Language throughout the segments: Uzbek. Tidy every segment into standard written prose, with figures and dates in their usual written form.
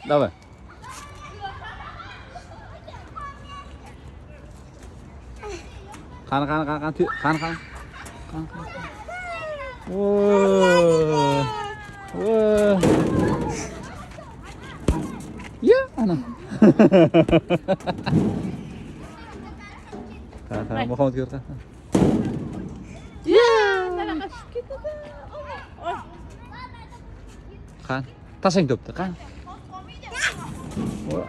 Давай. Qani. Ya, ana. Qani, muhim ko'r. Ya, mana qashib ketdi. Oy. Qani, tashang to'pni, qani.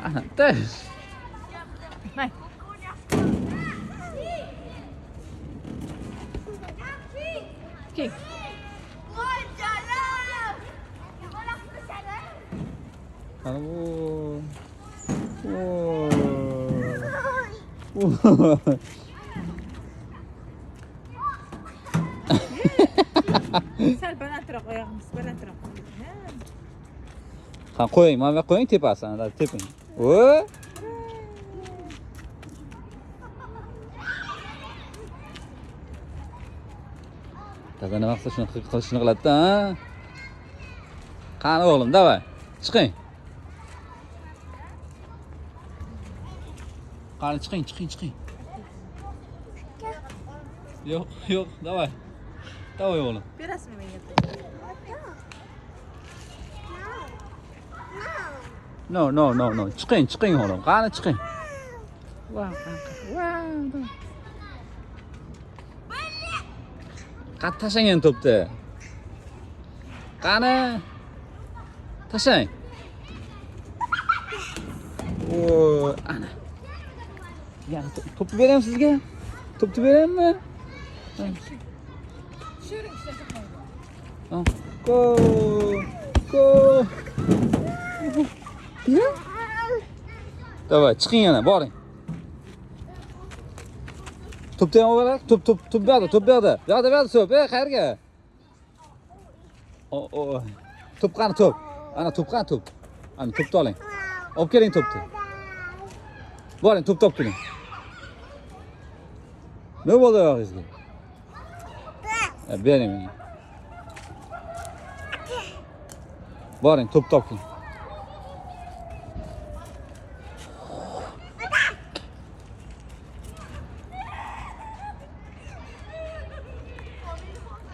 Ana, tash. May. King. Sal balandroq oyog'ingiz balandroq. Qani qo'ying, mana bu qo'ying tepasini, teping. Taza nima qilsa shuni qilishni qiladi-da, ha? Qani o'g'lim, davay. Chiqing. Qani chiqing. Yo'q, davay. Davay o'g'lim. Berasizmi menga? No. Chiqing o'g'lim. Qani chiqing. Wow. Qani tashlang endi to'pni. Qani. Tashlang. Ana. Yana to'pni beraymi sizga? To'pni beraymi? Tushiring ishlamaydi. Go. Ya. Davay, chiqing yana, boring. To'pni ham oling. To'p bu yoqda. Bu yoqda to'p. Qayerga? To'p qani to'p? Ana to'p qani to'p? Ana to'pni oling. Olib keling to'pni. Boring, to'pni olib keling. Nima bo'ldi oyog'ingizga? Bering menga. Boring, to'pni olib keling.